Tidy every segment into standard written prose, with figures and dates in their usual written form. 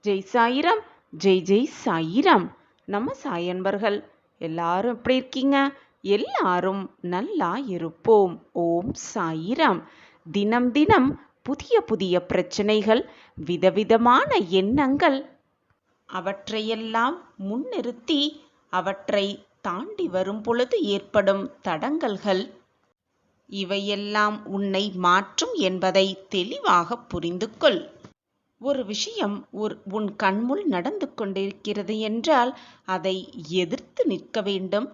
ஜெய் சாயிராம். ஜெய் ஜெய் சாயிராம். நம்ம சாய் அன்பர்கள் எல்லாரும் எப்படி இருக்கீங்க? எல்லாரும் நல்லா இருப்போம். ஓம் சாயிராம். தினம் தினம் புதிய புதிய பிரச்சனைகள், விதவிதமான எண்ணங்கள், அவற்றையெல்லாம் முன்னிறுத்தி அவற்றை தாண்டி வரும் பொழுது ஏற்படும் தடங்கல்கள், இவையெல்லாம் உன்னை மாற்றும் என்பதை தெளிவாக புரிந்து கொள். ஒரு விஷயம் உன் கண்முள் நடந்து கொண்டிருக்கிறது என்றால் அதை எதிர்த்து நிற்க வேண்டும்.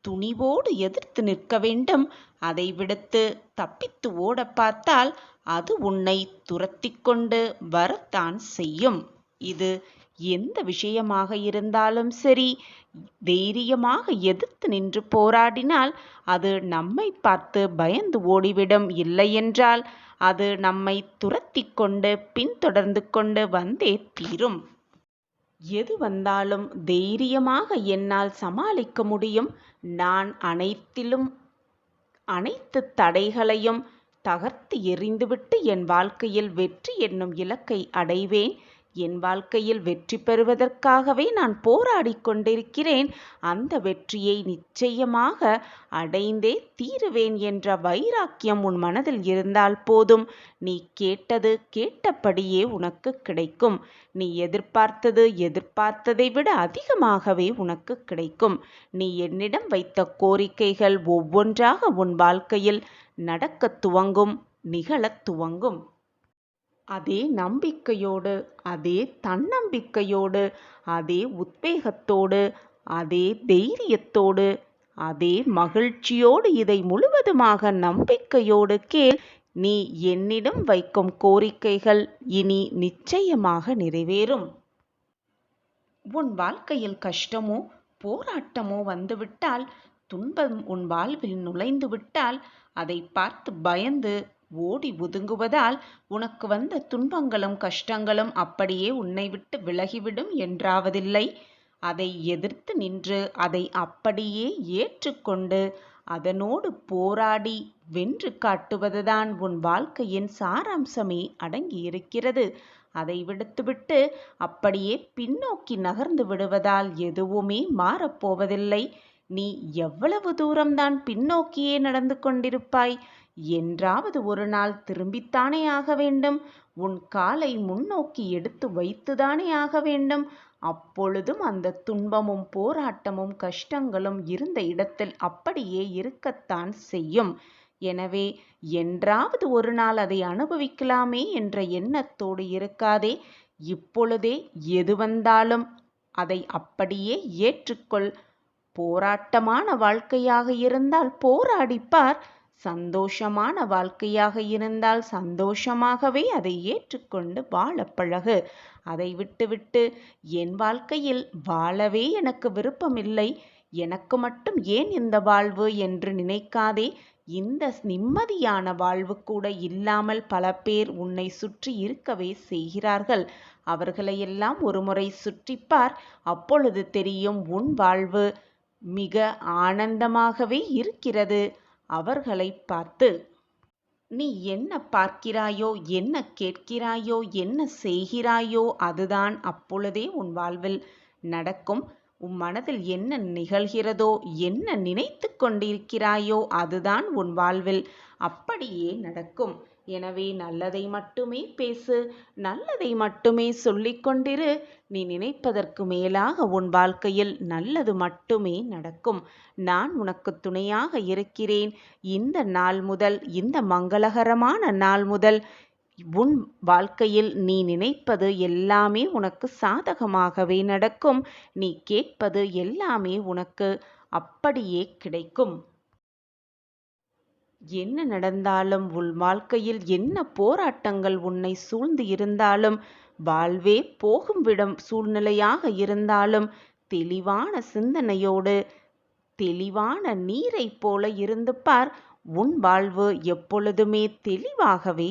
துணிவோடு எதிர்த்து நிற்க வேண்டும். அதை விடுத்து தப்பித்து ஓட பார்த்தால் அது உன்னை துரத்தி கொண்டு வரத்தான் செய்யும். இது எந்த விஷயமாக இருந்தாலும் சரி, தைரியமாக எதிர்த்து நின்று போராடினால் அது நம்மை பார்த்து பயந்து ஓடிவிடும். இல்லையென்றால் அது நம்மை துரத்தி கொண்டு பின்தொடர்ந்து கொண்டு வந்தே தீரும். எது வந்தாலும் தைரியமாக என்னால் சமாளிக்க முடியும். நான் அனைத்து தடைகளையும் தகர்த்து எறிந்துவிட்டு என் வாழ்க்கையில் வெற்றி என்னும் இலக்கை அடைவேன். என் வாழ்க்கையில் வெற்றி பெறுவதற்காகவே நான் போராடி கொண்டிருக்கிறேன். அந்த வெற்றியை நிச்சயமாக அடைந்தே தீருவேன் என்ற வைராக்கியம் உன் மனதில் இருந்தால் போதும். நீ கேட்டது கேட்டபடியே உனக்கு கிடைக்கும். நீ எதிர்பார்த்ததை விட அதிகமாகவே உனக்கு கிடைக்கும். நீ என்னிடம் வைத்த கோரிக்கைகள் ஒவ்வொன்றாக உன் வாழ்க்கையில் நடக்கத் துவங்கும், நிகழத் துவங்கும். அதே நம்பிக்கையோடு, அதே தன்னம்பிக்கையோடு, அதே உத்வேகத்தோடு, அதே தைரியத்தோடு, அதே மகிழ்ச்சியோடு இதை முழுவதுமாக நம்பிக்கையோடு கேள். நீ என்னிடம் வைக்கும் கோரிக்கைகள் இனி நிச்சயமாக நிறைவேறும். உன் வாழ்க்கையில் கஷ்டமோ போராட்டமோ வந்துவிட்டால், துன்பம் உன் வாழ்வில் நுழைந்து விட்டால் அதை பார்த்து பயந்து ஓடி ஒதுங்குவதால் உனக்கு வந்த துன்பங்களும் கஷ்டங்களும் அப்படியே உன்னை விட்டு விலகிவிடும் என்றாவதில்லை. அதை எதிர்த்து நின்று அதை அப்படியே ஏற்றுக்கொண்டு அதனோடு போராடி வென்று காட்டுவதுதான் உன் வாழ்க்கையின் சாராம்சமே அடங்கியிருக்கிறது. அதை விடுத்துவிட்டு அப்படியே பின்னோக்கி நகர்ந்து விடுவதால் எதுவுமே மாறப்போவதில்லை. நீ எவ்வளவு தூரம்தான் பின்னோக்கியே நடந்து கொண்டிருப்பாய்? என்றாவது ஒரு நாள் திரும்பித்தானே ஆக வேண்டும். உன் காலை முன்னோக்கி எடுத்து வைத்துதானே ஆக வேண்டும். அப்பொழுதும் அந்த துன்பமும் போராட்டமும் கஷ்டங்களும் இருந்த இடத்தில் அப்படியே இருக்கத்தான் செய்யும். எனவே என்றாவது ஒரு நாள் அதை அனுபவிக்கலாமே என்ற எண்ணத்தோடு இருக்காதே. இப்பொழுதே எது வந்தாலும் அதை அப்படியே ஏற்றுக்கொள். போராட்டமான வாழ்க்கையாக இருந்தால் போராடிப்பார். சந்தோஷமான வாழ்க்கையாக இருந்தால் சந்தோஷமாகவே அதை ஏற்றுக்கொண்டு வாழ பழகு. அதை விட்டுவிட்டு என் வாழ்க்கையில் வாழவே எனக்கு விருப்பமில்லை, எனக்கு மட்டும் ஏன் இந்த வாழ்வு என்று நினைக்காதே. இந்த நிம்மதியான வாழ்வு கூட இல்லாமல் பல பேர் உன்னை சுற்றி இருக்கவே செய்கிறார்கள். அவர்களையெல்லாம் ஒருமுறை சுற்றிப்பார். அப்பொழுது தெரியும் உன் வாழ்வு மிக ஆனந்தமாகவே இருக்கிறது. அவர்களை பார்த்து நீ என்ன பார்க்கிறாயோ, என்ன கேட்கிறாயோ, என்ன செய்கிறாயோ அதுதான் அப்பொழுதே உன் வாழ்வில் நடக்கும். உன் மனதில் என்ன நிகழ்கிறதோ, என்ன நினைத்து கொண்டிருக்கிறாயோ அதுதான் உன் வாழ்வில் அப்படியே நடக்கும். எனவே நல்லதை மட்டுமே பேசு, நல்லதை மட்டுமே சொல்லிக்கொண்டிரு. நீ நினைப்பதற்கு மேலாக உன் வாழ்க்கையில் நல்லது மட்டுமே நடக்கும். நான் உனக்கு துணையாக இருக்கிறேன். இந்த நாள் முதல், இந்த மங்களகரமான நாள் முதல் உன் வாழ்க்கையில் நீ நினைப்பது எல்லாமே உனக்கு சாதகமாகவே நடக்கும். நீ கேட்பது எல்லாமே உனக்கு அப்படியே கிடைக்கும். என்ன நடந்தாலும், உன் வாழ்க்கையில் என்ன போராட்டங்கள் உன்னை சூழ்ந்து இருந்தாலும், வாழ்வே போகும் விடும் சூழ்நிலையாக இருந்தாலும் தெளிவான சிந்தனையோடு தெளிவான நீரை போல இருந்து பார். உன் வாழ்வு எப்பொழுதுமே தெளிவாகவே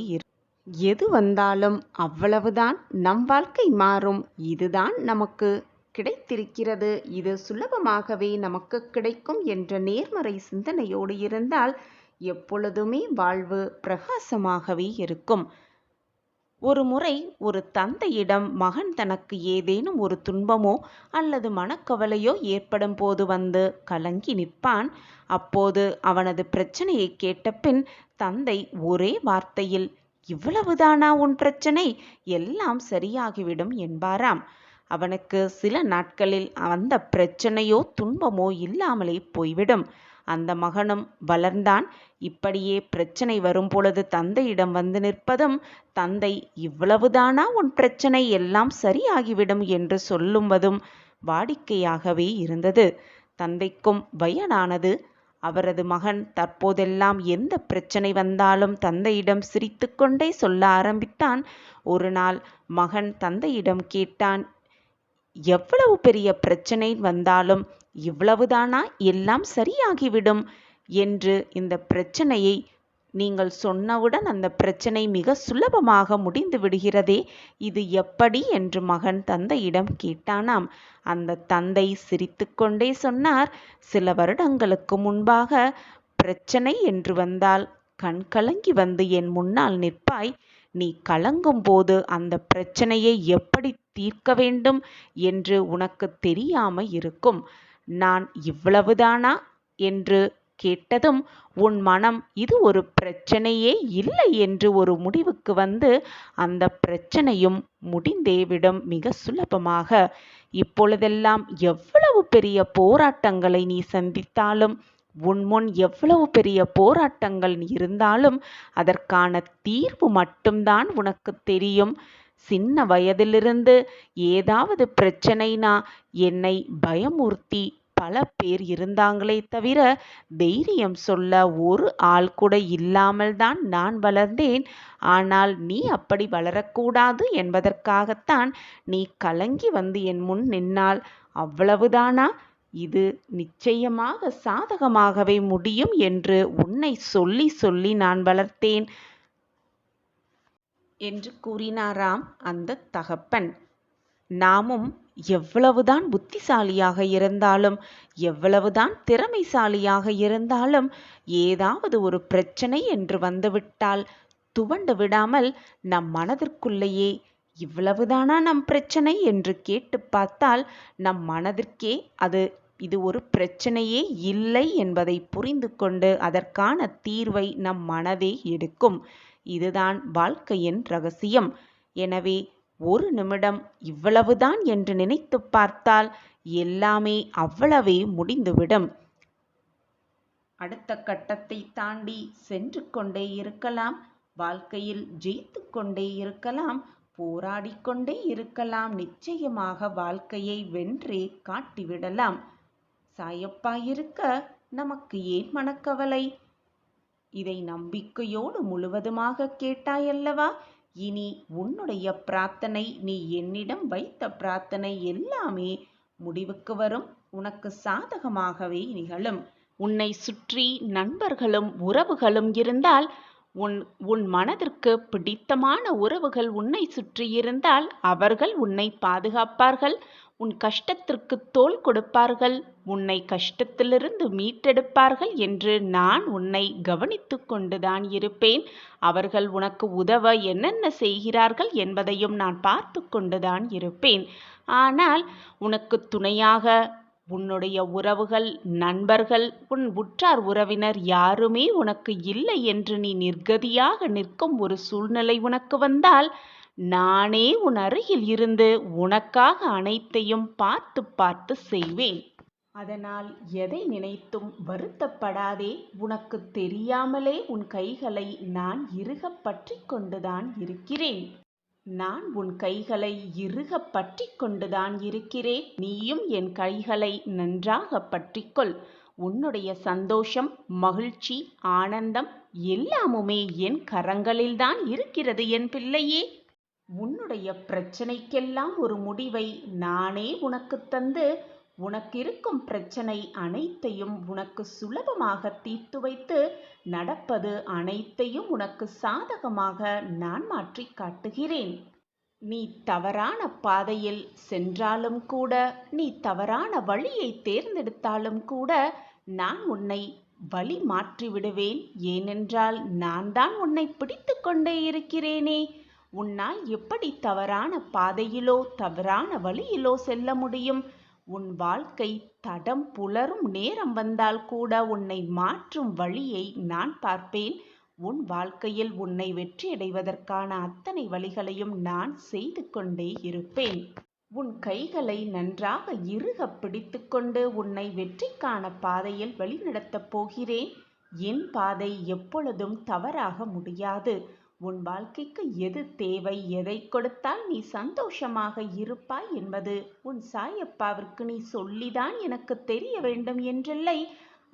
எது வந்தாலும் அவ்வளவுதான். நம் வாழ்க்கை மாறும். இதுதான் நமக்கு கிடைத்திருக்கிறது, இது சுலபமாகவே நமக்கு கிடைக்கும் என்ற நேர்மறை சிந்தனையோடு இருந்தால் எப்பொழுதுமே வாழ்வு பிரகாசமாகவே இருக்கும். ஒரு முறை ஒரு தந்தையிடம் மகன் தனக்கு ஏதேனும் ஒரு துன்பமோ அல்லது மனக்கவலையோ ஏற்படும் போது வந்து கலங்கி நிற்பான். அப்போது அவனது பிரச்சனையை கேட்டபின் தந்தை ஒரே வார்த்தையில், "இவ்வளவுதானா உன் பிரச்சனை? எல்லாம் சரியாகிவிடும்" என்பாராம். அவனுக்கு சில நாட்களில் அந்த பிரச்சனையோ துன்பமோ இல்லாமலே போய்விடும். அந்த மகனும் வளர்ந்தான். இப்படியே பிரச்சனை வரும் பொழுது தந்தையிடம் வந்து நிற்பதும், தந்தை "இவ்வளவுதானா உன் பிரச்சனை? எல்லாம் சரியாகிவிடும்" என்று சொல்லுவதும் வாடிக்கையாகவே இருந்தது. தந்தைக்கும் வயதானது. அவரது மகன் தற்போதெல்லாம் எந்த பிரச்சனை வந்தாலும் தந்தையிடம் சிரித்துக்கொண்டே சொல்ல ஆரம்பித்தான். ஒரு நாள் மகன் தந்தையிடம் கேட்டான், "எவ்வளவு பெரிய பிரச்சனை வந்தாலும் இவ்வளவுதானா எல்லாம் சரியாகிவிடும் என்று? இந்த பிரச்சனையை நீங்கள் சொன்னவுடன் அந்த பிரச்சனை மிக சுலபமாக முடிந்து விடுகிறதே, இது எப்படி?" என்று மகன் தந்தையிடம் கேட்டானாம். அந்த தந்தை சிரித்துக்கொண்டே சொன்னார், "சில வருடங்களுக்கு முன்பாக பிரச்சனை என்று வந்தால் கண்கலங்கி வந்து என் முன்னால் நிற்பாய். நீ கலங்கும் போது அந்த பிரச்சனையை எப்படி தீர்க்க வேண்டும் என்று உனக்கு தெரியாமல் இருக்கும். நான் இவ்வளவுதானா என்று கேட்டதும் உன் மனம் இது ஒரு பிரச்சனையே இல்லை என்று ஒரு முடிவுக்கு வந்து அந்த பிரச்சனையும் முடிந்தேவிடும் மிக சுலபமாக. இப்பொழுதெல்லாம் எவ்வளவு பெரிய போராட்டங்களை நீ சந்தித்தாலும், உன் முன் எவ்வளவு பெரிய போராட்டங்கள் இருந்தாலும் அதற்கான தீர்வு மட்டும்தான் உனக்கு தெரியும். சின்ன வயதிலிருந்து ஏதாவது பிரச்சனைனா என்னை பயமுறுத்தி பல பேர் இருந்தாங்களே தவிர தைரியம் சொல்ல ஒரு ஆள் கூட இல்லாமல் தான் நான் வளர்ந்தேன். ஆனால் நீ அப்படி வளரக்கூடாது என்பதற்காகத்தான் நீ கலங்கி வந்து என் முன் நின்னால். அவ்வளவுதானா? இது நிச்சயமாக சாதகமாகவே முடியும் என்று உன்னை சொல்லி சொல்லி நான் வளர்த்தேன்" என்று கூறினாராம் அந்த தகப்பன். நாமும் எவ்வளவுதான் புத்திசாலியாக இருந்தாலும், எவ்வளவுதான் திறமைசாலியாக இருந்தாலும், ஏதாவது ஒரு பிரச்சனை என்று வந்துவிட்டால் துவண்டு விடாமல் நம் மனதிற்குள்ளேயே "இவ்வளவுதானா நம் பிரச்சனை?" என்று கேட்டு பார்த்தால் நம் மனதிற்கே இது ஒரு பிரச்சனையே இல்லை என்பதை புரிந்து கொண்டு அதற்கான தீர்வை நம் மனதே எடுக்கும். இதுதான் வாழ்க்கையின் ரகசியம். எனவே ஒரு நிமிடம் இவ்வளவுதான் என்று நினைத்து பார்த்தால் எல்லாமே அவ்வளவே முடிந்துவிடும். அடுத்த கட்டத்தை தாண்டி சென்று கொண்டே இருக்கலாம். வாழ்க்கையில் ஜெயித்து கொண்டே இருக்கலாம். போராடிக்கொண்டே இருக்கலாம். நிச்சயமாக வாழ்க்கையை வென்றே காட்டிவிடலாம். சாயப்பாயிருக்க நமக்கு ஏன் மனக்கவலை? இதை நம்பிக்கையோடு முழுவதுமாக கேட்டாயல்லவா? இனி உன்னுடைய பிரார்த்தனை, நீ என்னிடம் வைத்த பிரார்த்தனை எல்லாமே முடிவுக்கு வரும். உனக்கு சாதகமாகவே நிகழும். உன்னை சுற்றி நண்பர்களும் உறவுகளும் இருந்தால், உன் மனதிற்கு பிடித்தமான உறவுகள் உன்னை சுற்றி இருந்தால் அவர்கள் உன்னை பாதுகாப்பார்கள். உன் கஷ்டத்திற்கு தோள் கொடுப்பார்கள். உன்னை கஷ்டத்திலிருந்து மீட்டெடுப்பார்கள் என்று நான் உன்னை கவனித்து கொண்டுதான் இருப்பேன். அவர்கள் உனக்கு உதவ என்னென்ன செய்கிறார்கள் என்பதையும் நான் பார்த்து கொண்டுதான் இருப்பேன். ஆனால் உனக்கு துணையாக உன்னுடைய உறவுகள், நண்பர்கள், உன் உற்றார் உறவினர் யாருமே உனக்கு இல்லை என்று நீ நிர்கதியாக நிற்கும் ஒரு சூழ்நிலை உனக்கு வந்தால், நானே உன் அருகில் இருந்து உனக்காக அனைத்தையும் பார்த்து பார்த்து செய்வேன். அதனால் எதை நினைத்தும் வருத்தப்படாதே. உனக்கு தெரியாமலே உன் கைகளை நான் இறுக பற்றி கொண்டுதான் இருக்கிறேன். நான் உன் கைகளை இறுக பற்றி கொண்டுதான் இருக்கிறேன். நீயும் என் கைகளை நன்றாக பற்றிக்கொள். உன்னுடைய சந்தோஷம், மகிழ்ச்சி, ஆனந்தம் எல்லாமுமே என் கரங்களில்தான் இருக்கிறது என் பிள்ளையே. உன்னுடைய பிரச்சனைக்கெல்லாம் ஒரு முடிவை நானே உனக்கு தந்து, உனக்கிருக்கும் பிரச்சனை அனைத்தையும் உனக்கு சுலபமாக தீர்த்து வைத்து, நடப்பது அனைத்தையும் உனக்கு சாதகமாக நான் மாற்றி காட்டுகிறேன். நீ தவறான பாதையில் சென்றாலும் கூட, நீ தவறான வழியை தேர்ந்தெடுத்தாலும் கூட, நான் உன்னை வழி மாற்றி விடுவேன். ஏனென்றால் நான் தான் உன்னை பிடித்து கொண்டே இருக்கிறேனே. உன்னால் எப்படி தவறான பாதையிலோ தவறான வழியிலோ செல்ல முடியும்? உன் வாழ்க்கை தடம் புலரும் நேரம் வந்தால் கூட உன்னை மாற்றும் வழியை நான் பார்ப்பேன். உன் வாழ்க்கையில் உன்னை வெற்றியடைவதற்கான அத்தனை வழிகளையும் நான் செய்து கொண்டே இருப்பேன். உன் கைகளை நன்றாக இறுகப் பிடித்துக்கொண்டு உன்னை வெற்றிக்கான பாதையில் வழிநடத்தப் போகிறேன். என் பாதை எப்பொழுதும் தவறாக முடியாது. உன் வாழ்க்கைக்கு எது தேவை, எதை கொடுத்தால் நீ சந்தோஷமாக இருப்பாய் என்பது உன் சாயப்பாவிற்கு நீ சொல்லிதான் எனக்கு தெரிய வேண்டும் என்றில்லை.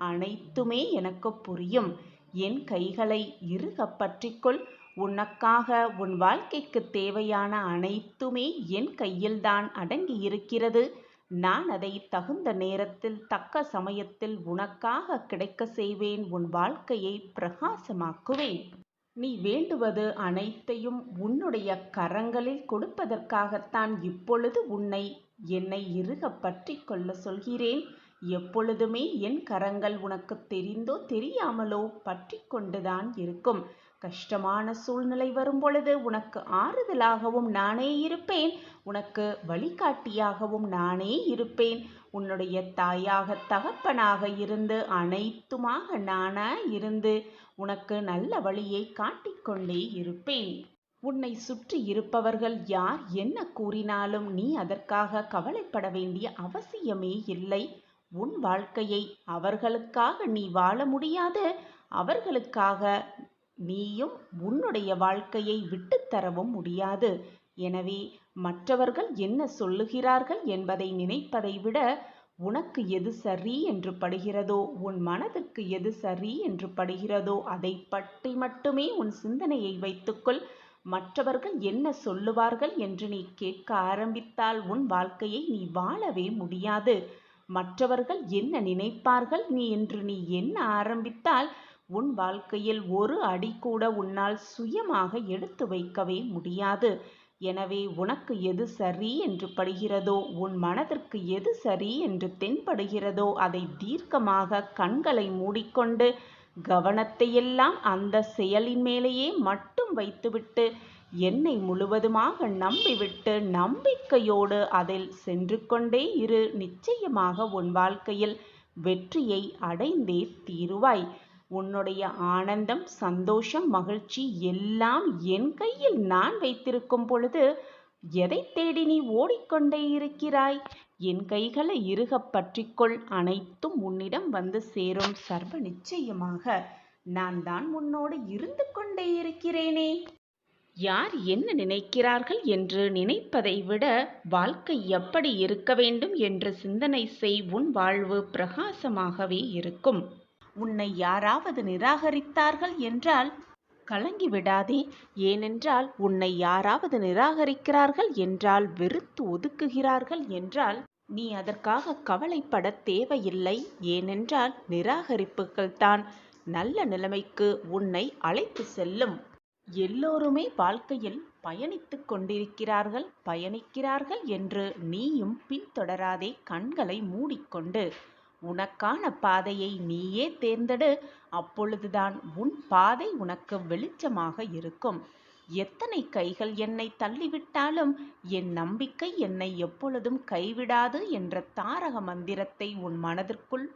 அனைத்துமே எனக்கு புரியும். என் கைகளை இறுகப் பற்றிக்கொள். உனக்காக உன் வாழ்க்கைக்கு தேவையான அனைத்துமே என் கையில்தான் அடங்கி இருக்கிறது. நான் அதை தகுந்த நேரத்தில் தக்க சமயத்தில் உனக்காக கிடைக்க செய்வேன். உன் வாழ்க்கையை பிரகாசமாக்குவேன். நீ வேண்டுவது அனைத்தையும் உன்னுடைய கரங்களில் கொடுப்பதற்காகத்தான் இப்பொழுது என்னை இறுகப் பற்றி கொள்ள சொல்கிறேன். எப்பொழுதுமே என் கரங்கள் உனக்கு தெரிந்தோ தெரியாமலோ பற்றி கொண்டுதான் இருக்கும். கஷ்டமான சூழ்நிலை வரும்பொழுது உனக்கு ஆறுதலாகவும் நானே இருப்பேன். உனக்கு வழிகாட்டியாகவும் நானே இருப்பேன். உன்னுடைய தாயாக தகப்பனாக இருந்து அனைத்துமாக நானாய் இருந்து உனக்கு நல்ல வழியை காட்டிக்கொண்டே இருப்பேன். உன்னை சுற்றி இருப்பவர்கள் யார் என்ன கூறினாலும் நீ அதற்காக கவலைப்பட வேண்டிய அவசியமே இல்லை. உன் வாழ்க்கையை அவர்களுக்காக நீ வாழ முடியாது. அவர்களுக்காக நீயும் உன்னுடைய வாழ்க்கையை விட்டுத்தரவும் முடியாது. எனவே மற்றவர்கள் என்ன சொல்லுகிறார்கள் என்பதை நினைப்பதை விட உனக்கு எது சரி என்று படுகிறதோ, உன் மனதிற்கு எது சரி என்று படுகிறதோ அதை பற்றி மட்டுமே உன் சிந்தனையை வைத்துக்கொள். மற்றவர்கள் என்ன சொல்லுவார்கள் என்று நீ கேட்க ஆரம்பித்தால் உன் வாழ்க்கையை நீ வாழவே முடியாது. மற்றவர்கள் என்ன நினைப்பார்கள் என்று நீ எண்ண ஆரம்பித்தால் உன் வாழ்க்கையில் ஒரு அடி கூட உன்னால் சுயமாக எடுத்து வைக்கவே முடியாது. எனவே உனக்கு எது சரி என்று படுகிறதோ, உன் மனதிற்கு எது சரி என்று தென்படுகிறதோ அதை தீர்க்கமாக கண்களை மூடிக்கொண்டு கவனத்தையெல்லாம் அந்த செயலின் மேலேயே மட்டும் வைத்துவிட்டு என்னை முழுவதுமாக நம்பிவிட்டு நம்பிக்கையோடு அதில் சென்று கொண்டே இரு. நிச்சயமாக உன் வாழ்க்கையில் வெற்றியை அடைந்தே தீருவாய். உன்னுடைய ஆனந்தம், சந்தோஷம், மகிழ்ச்சி எல்லாம் என் கையில் நான் வைத்திருக்கும் பொழுது எதை தேடி நீ ஓடிக்கொண்டே இருக்கிறாய்? என் கைகளை இறுகப் பற்றிக்கொள். அனைத்தும் உன்னிடம் வந்து சேரும். சர்வ நிச்சயமாக நான் தான் உன்னோடு இருந்து கொண்டே இருக்கிறேனே. யார் என்ன நினைக்கிறார்கள் என்று நினைப்பதை விட வாழ்க்கை எப்படி இருக்க வேண்டும் என்று சிந்தனை செய். உன் வாழ்வு பிரகாசமாகவே இருக்கும். உன்னை யாராவது நிராகரித்தார்கள் என்றால் கலங்கி விடாதே. ஏனென்றால் உன்னை யாராவது நிராகரிக்கிறார்கள் என்றால், வெறுத்து ஒதுக்குகிறார்கள் என்றால் நீ அதற்காக கவலைப்பட தேவையில்லை. ஏனென்றால் நிராகரிப்புகள் தான் நல்ல நிலைமைக்கு உன்னை அழைத்து செல்லும். எல்லோருமே வாழ்க்கையில் பயணிக்கிறார்கள் என்று நீயும் பின்தொடராதே. கண்களை மூடிக்கொண்டு உனக்கான பாதையை நீயே தேர்ந்தெடு. அப்பொழுதுதான் உன் பாதை உனக்கு வெளிச்சமாக இருக்கும். எத்தனை கைகள் என்னை தள்ளிவிட்டாலும் என் நம்பிக்கை என்னை எப்பொழுதும் கைவிடாது என்ற தாரக மந்திரத்தை உன் மனதிற்குள்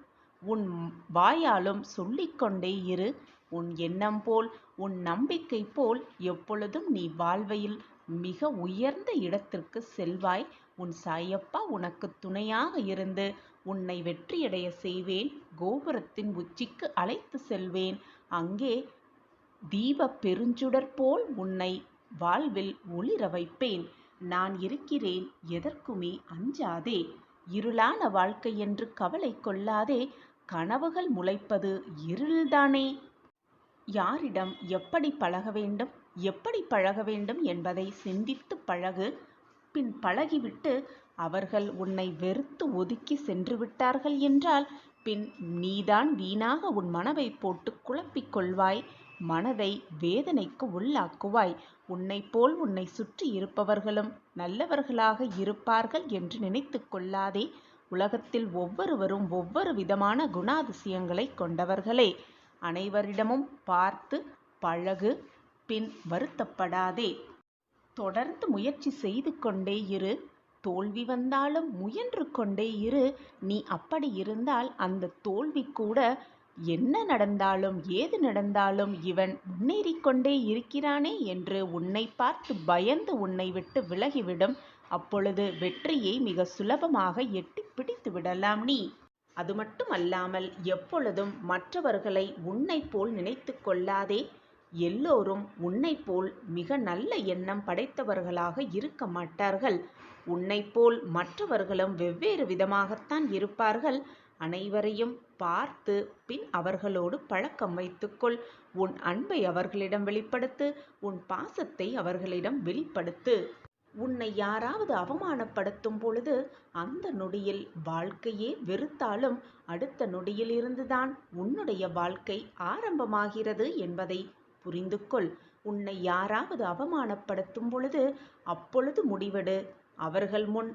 உன் வாயாலும் சொல்லிக்கொண்டே இரு. உன் எண்ணம் போல், உன் நம்பிக்கை போல் எப்பொழுதும் நீ வாழ்வையில் மிக உயர்ந்த இடத்திற்கு செல்வாய். உன் சாயப்பா உனக்கு துணையாக இருந்து உன்னை வெற்றியடைய செய்வேன். கோபுரத்தின் உச்சிக்கு அழைத்து செல்வேன். அங்கே தீப பெருஞ்சுடர் போல் உன்னை வாழ்வில் ஒளிர வைப்பேன். நான் இருக்கிறேன், எதற்குமே அஞ்சாதே. இருளான வாழ்க்கை என்று கவலை கொள்ளாதே. கனவுகள் முளைப்பது இருள்தானே. யாரிடம் எப்படி பழக வேண்டும் என்பதை சிந்தித்து பழகு. பின் பழகிவிட்டு அவர்கள் உன்னை வெறுத்து ஒதுக்கி சென்று விட்டார்கள் என்றால் பின் நீதான் வீணாக உன் மனதை போட்டு குழப்பிக் கொள்வாய். மனதை வேதனைக்கு உள்ளாக்குவாய். உன்னைப்போல் உன்னை சுற்றி இருப்பவர்களும் நல்லவர்களாக இருப்பார்கள் என்று நினைத்து கொள்ளாதே. உலகத்தில் ஒவ்வொருவரும் ஒவ்வொரு விதமான குணாதிசயங்களை கொண்டவர்களே. அனைவரிடமும் பார்த்து பழகு. பின் வருத்தப்படாதே. தொடர்ந்து முயற்சி செய்து கொண்டே இரு. தோல்வி வந்தாலும் முயன்று கொண்டே இரு. நீ அப்படி இருந்தால் அந்த தோல்வி கூட என்ன நடந்தாலும் ஏது நடந்தாலும் இவன் முன்னேறிக் கொண்டே இருக்கிறானே என்று உன்னை பார்த்து பயந்து உன்னை விட்டு விலகிவிடும். அப்பொழுது வெற்றியை மிக சுலபமாக எட்டி பிடித்து விடலாம் நீ. அது மட்டுமல்லாமல் எப்பொழுதும் மற்றவர்களை உன்னை போல் நினைத்து கொள்ளாதே. எல்லோரும் உன்னை போல் மிக நல்ல எண்ணம் படைத்தவர்களாக இருக்க மாட்டார்கள். உன்னை போல் மற்றவர்களும் வெவ்வேறு விதமாகத்தான் இருப்பார்கள். அனைவரையும் பார்த்து பின் அவர்களோடு பழக்கம் வைத்துக்கொள். உன் அன்பை அவர்களிடம் வெளிப்படுத்து. உன் பாசத்தை அவர்களிடம் வெளிப்படுத்து. உன்னை யாராவது அவமானப்படுத்தும் பொழுது அந்த நொடியில் வாழ்க்கையே வெறுத்தாலும் அடுத்த நொடியில் இருந்துதான் உன்னுடைய வாழ்க்கை ஆரம்பமாகிறது என்பதை புரிந்து கொள். உன்னை யாராவது அவமானப்படுத்தும் பொழுது அப்பொழுது முடிவெடு. அவர்கள் முன்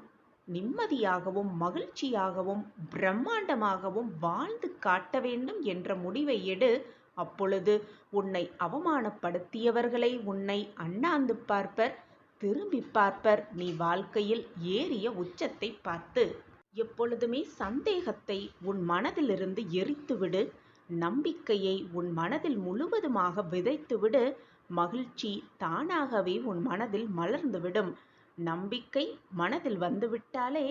நிம்மதியாகவும் மகிழ்ச்சியாகவும் பிரம்மாண்டமாகவும் வாழ்ந்து காட்ட வேண்டும் என்ற முடிவை எடு. அப்பொழுது உன்னை அவமானப்படுத்தியவர்களை உன்னை அண்ணாந்து பார்ப்பர், திரும்பி பார்ப்பர். நீ வாழ்க்கையில் ஏறிய உச்சத்தை பார்த்து. எப்பொழுதுமே சந்தேகத்தை உன் மனதிலிருந்து எரித்துவிடு. நம்பிக்கையை உன் மனதில் முழுவதுமாக விதைத்துவிடு. மகிழ்ச்சி தானாகவே உன் மனதில் மலர்ந்துவிடும். நம்பிக்கை மனதில் வந்துவிட்டாலே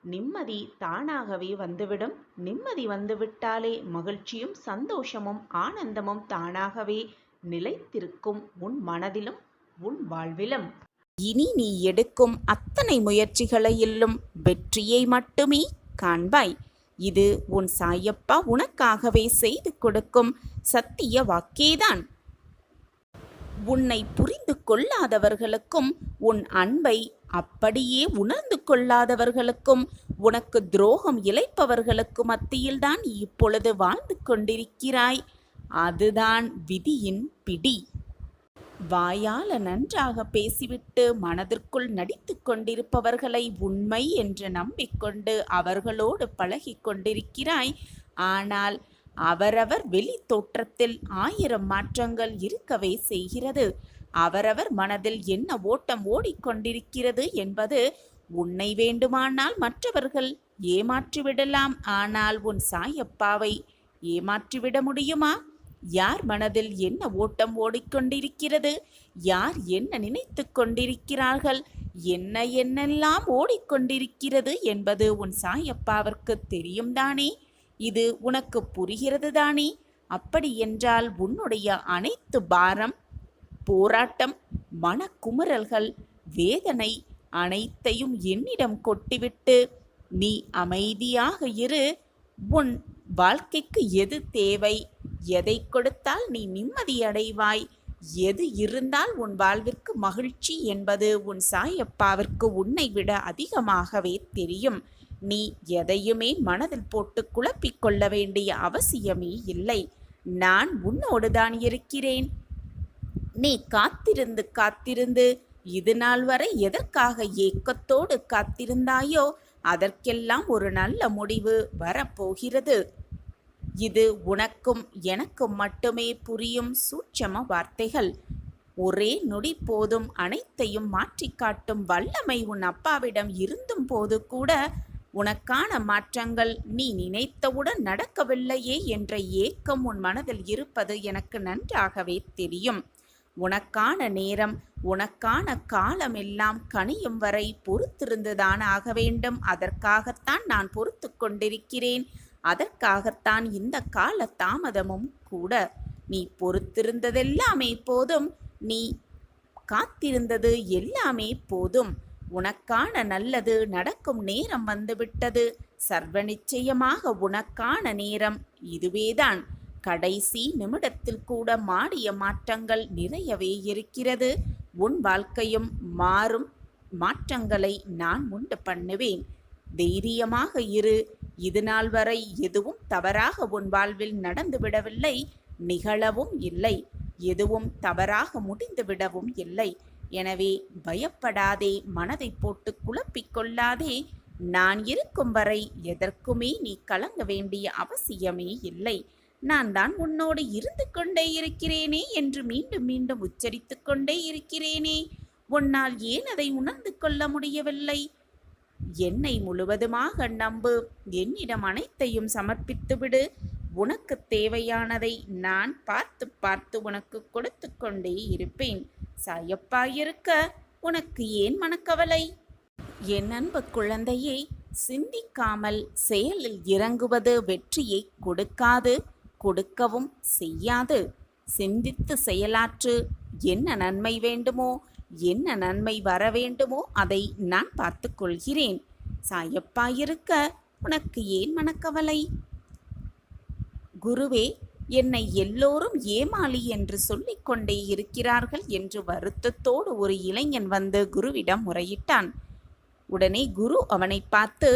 நிம்மதி தானாகவே வந்துவிடும். நிம்மதி வந்துவிட்டாலே மகிழ்ச்சியும் சந்தோஷமும் ஆனந்தமும் தானாகவே நிலைத்திருக்கும் உன் மனதிலும் உன் வாழ்விலும். இனி நீ எடுக்கும் அத்தனை முயற்சிகளையிலும் வெற்றியை மட்டுமே காண்பாய். இது உன் சாயப்பா உனக்காகவே செய்து கொடுக்கும் சத்திய வாக்கேதான். உன்னை புரிந்து கொள்ளாதவர்களுக்கும் உன் அன்பை அப்படியே உணர்ந்து கொள்ளாதவர்களுக்கும் உனக்கு துரோகம் இழைப்பவர்களுக்கும் மத்தியில்தான் இப்பொழுது வாழ்ந்து கொண்டிருக்கிறாய். அதுதான் விதியின் பிடி. வாயால நன்றாக பேசிவிட்டு மனதிற்குள் நடித்து கொண்டிருப்பவர்களை உண்மை என்று நம்பிக்கொண்டு அவர்களோடு பழகி கொண்டிருக்கிறாய். ஆனால் அவரவர் வெளி தோற்றத்தில் 1000 மாற்றங்கள் இருக்கவே செய்கிறது. அவரவர் மனதில் என்ன ஓட்டம் ஓடிக்கொண்டிருக்கிறது என்பது உன்னை வேண்டுமானால் மற்றவர்கள் ஏமாற்றிவிடலாம். ஆனால் உன் சாயப்பாவை ஏமாற்றிவிட முடியுமா? யார் மனதில் என்ன ஓட்டம் ஓடிக்கொண்டிருக்கிறது, யார் என்ன நினைத்து கொண்டிருக்கிறார்கள், என்னெல்லாம் ஓடிக்கொண்டிருக்கிறது என்பது உன் சாயப்பாவிற்கு தெரியும் தானே? இது உனக்கு புரிகிறது தானே? அப்படி என்றால் உன்னுடைய அனைத்து பாரம், போராட்டம், மனக்குமுறல்கள், வேதனை அனைத்தையும் என்னிடம் கொட்டிவிட்டு நீ அமைதியாக இரு. உன் வாழ்க்கைக்கு எது தேவை, எதை கொடுத்தால் நீ நிம்மதியடைவாய், எது இருந்தால் உன் வாழ்விற்கு மகிழ்ச்சி என்பது உன் சாயப்பாவிற்கு உன்னை விட அதிகமாகவே தெரியும். நீ எதையுமே மனதில் போட்டு குழப்பிக் கொள்ள வேண்டிய அவசியமே இல்லை. நான் உன்னோடு தான் இருக்கிறேன். நீ காத்திருந்து காத்திருந்து இது நாள் வரை எதற்காக ஏக்கத்தோடு காத்திருந்தாயோ அதற்கெல்லாம் ஒரு நல்ல முடிவு வரப்போகிறது. இது உனக்கும் எனக்கும் மட்டுமே புரியும் சூட்சம வார்த்தைகள். ஒரே நொடி போதும் அனைத்தையும் மாற்றி காட்டும் வல்லமை உன் அப்பாவிடம் இருந்தும் போது கூட உனக்கான மாற்றங்கள் நீ நினைத்தவுடன் நடக்கவில்லையே என்ற ஏக்கம் உன் மனதில் இருப்பது எனக்கு நன்றாகவே தெரியும். உனக்கான நேரம், உனக்கான காலம் எல்லாம் கனியும் வரை பொறுத்திருந்துதான் ஆக வேண்டும். அதற்காகத்தான் நான் பொறுத்து கொண்டிருக்கிறேன். அதற்காகத்தான் இந்த கால தாமதமும் கூட. நீ பொறுத்திருந்ததெல்லாமே போதும். நீ காத்திருந்தது எல்லாமே போதும். உனக்கான நல்லது நடக்கும் நேரம் வந்துவிட்டது. சர்வ நிச்சயமாக உனக்கான நேரம் இதுவேதான். கடைசி நிமிடத்தில் கூட மாறிய மாற்றங்கள் நிறையவே இருக்கிறது. உன் வாழ்க்கையும் மாறும். மாற்றங்களை நான் உண்டு பண்ணுவேன். தைரியமாக இரு. இது நாள் வரை எதுவும் தவறாக உன் வாழ்வில் நடந்துவிடவில்லை, நிகழவும் இல்லை. எதுவும் தவறாக முடிந்துவிடவும் இல்லை. எனவே பயப்படாதே, மனதை போட்டு குழப்பிக்கொள்ளாதே. நான் இருக்கும் வரை எதற்குமே நீ கலங்க வேண்டிய அவசியமே இல்லை. நான் தான் உன்னோடு இருந்து கொண்டே இருக்கிறேனே என்று மீண்டும் மீண்டும் உச்சரித்து கொண்டே இருக்கிறேனே. உன்னால் ஏன் அதை உணர்ந்து கொள்ள முடியவில்லை? என்னை முழுவதுமாக நம்பு. என்னிடம் அனைத்தையும் சமர்ப்பித்துவிடு. உனக்கு தேவையானதை நான் பார்த்து பார்த்து உனக்கு கொடுத்து கொண்டே இருப்பேன். சாயப்பாயிருக்க உனக்கு ஏன் மனக்கவலை? என் அன்பு குழந்தையே, சிந்திக்காமல் செயலில் இறங்குவது வெற்றியை கொடுக்காது, கொடுக்கவும் செய்யாது. சிந்தித்து செயலாற்று. என்ன நன்மை வேண்டுமோ, என்ன நன்மை வர வேண்டுமோ அதை நான் பார்த்து கொள்கிறேன். சாயப்பாயிருக்க உனக்கு ஏன் மனக்கவலை? குருவே, என்னை எல்லோரும் ஏமாளி என்று சொல்லிக் கொண்டே இருக்கிறார்கள் என்று வருத்தத்தோடு ஒரு இளைஞன் வந்து குருவிடம் முறையிட்டான். உடனே குரு அவனை பார்த்து,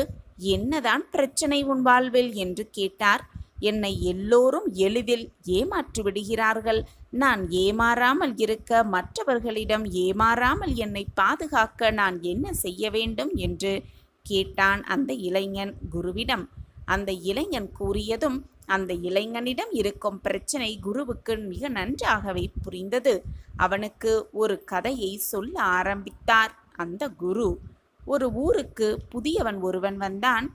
என்னதான் பிரச்சனை உன் வாழ்வில் என்று கேட்டார். என்னை எல்லோரும் எளிதில் ஏமாற்றி விடுகிறார்கள். நான் ஏமாறாமல் இருக்க, மற்றவர்களிடம் ஏமாறாமல் என்னை பாதுகாக்க நான் என்ன செய்ய வேண்டும் என்று கேட்டான் அந்த இளைஞன் குருவிடம். அந்த இளைஞன் கூறியதும் அந்த இளைஞனிடம் இருக்கும் பிரச்சனை குருவுக்கு மிக நன்றாகவே புரிந்தது. அவனுக்கு ஒரு கதையை சொல்ல ஆரம்பித்தார் அந்த குரு. ஒரு ஊருக்கு புதியவன் ஒருவன் வந்தான்.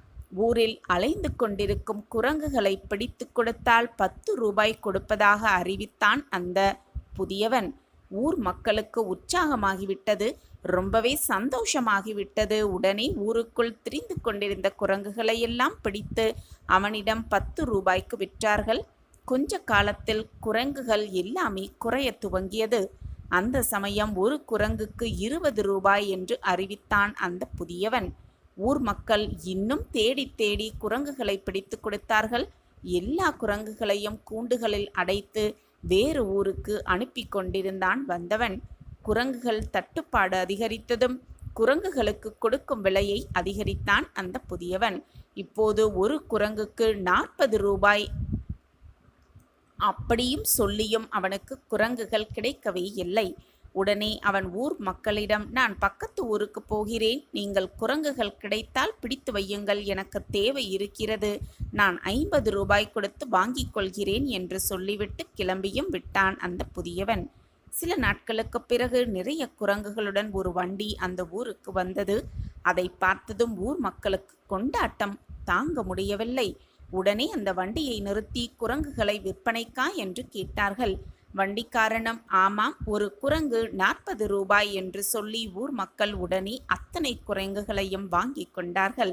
ஊரில் அலைந்து கொண்டிருக்கும் குரங்குகளை பிடித்து கொடுத்தால் 10 ரூபாய் கொடுப்பதாக அறிவித்தான் அந்த புதியவன். ஊர் மக்களுக்கு உற்சாகமாகிவிட்டது, ரொம்பவே சந்தோஷமாகிவிட்டது. உடனே ஊருக்குள் திரிந்து கொண்டிருந்த குரங்குகளை எல்லாம் பிடித்து அவனிடம் 10 ரூபாய்க்கு விற்றார்கள். கொஞ்ச காலத்தில் குரங்குகள் எல்லாமே குறைய துவங்கியது. அந்த சமயம் ஒரு குரங்குக்கு 20 ரூபாய் என்று அறிவித்தான் அந்த புதியவன். ஊர் மக்கள் இன்னும் தேடி தேடி குரங்குகளை பிடித்து கொடுத்தார்கள். எல்லா குரங்குகளையும் கூண்டுகளில் அடைத்து வேறு ஊருக்கு அனுப்பி கொண்டிருந்தான் வந்தவன். குரங்குகள் தட்டுப்பாடு அதிகரித்ததும் குரங்குகளுக்கு கொடுக்கும் விலையை அதிகரித்தான் அந்த புதியவன். இப்போது ஒரு குரங்குக்கு 40 ரூபாய். அப்படியும் சொல்லியும் அவனுக்கு குரங்குகள் கிடைக்கவே இல்லை. உடனே அவன் ஊர் மக்களிடம், நான் பக்கத்து ஊருக்கு போகிறேன், நீங்கள் குரங்குகள் கிடைத்தால் பிடித்து வையுங்கள், எனக்கு தேவை இருக்கிறது, நான் 50 ரூபாய் கொடுத்து வாங்கிக் கொள்கிறேன் என்று சொல்லிவிட்டு கிளம்பியும் விட்டான் அந்த புதியவன். சில நாட்களுக்கு பிறகு நிறைய குரங்குகளுடன் ஒரு வண்டி அந்த ஊருக்கு வந்தது. அதை பார்த்ததும் ஊர் மக்களுக்கு கொண்டாட்டம் தாங்க முடியவில்லை. உடனே அந்த வண்டியை நிறுத்தி குரங்குகளை விற்பனைக்கா என்று கேட்டார்கள். வண்டிக்காரனும், ஆமாம், ஒரு குரங்கு 40 ரூபாய் என்று சொல்லி ஊர் மக்கள் உடனே அத்தனை குரங்குகளையும் வாங்கி கொண்டார்கள்.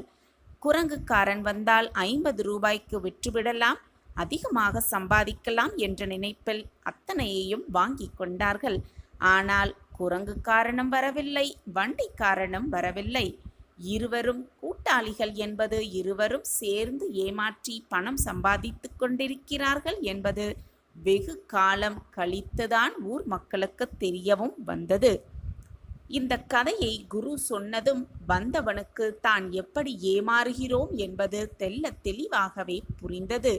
குரங்குக்காரன் வந்தால் 50 ரூபாய்க்கு விற்றுவிடலாம், அதிகமாக சம்பாதிக்கலாம் என்ற நினைப்பில் அத்தனையையும் வாங்கி கொண்டார்கள். ஆனால் குரங்குக்காரனும் வரவில்லை, வண்டிக்காரனும் வரவில்லை. இருவரும் கூட்டாளிகள் என்பது, இருவரும் சேர்ந்து ஏமாற்றி பணம் சம்பாதித்து கொண்டிருக்கிறார்கள் என்பது வெகு காலம் கழித்துதான் ஊர் மக்களுக்கு தெரியவும் வந்தது. இந்த கதையை குரு சொன்னதும் வந்தவனுக்கு தான் எப்படி ஏமாறுகிறோம் என்பது தெள்ள தெளிவாகவே புரிந்தது.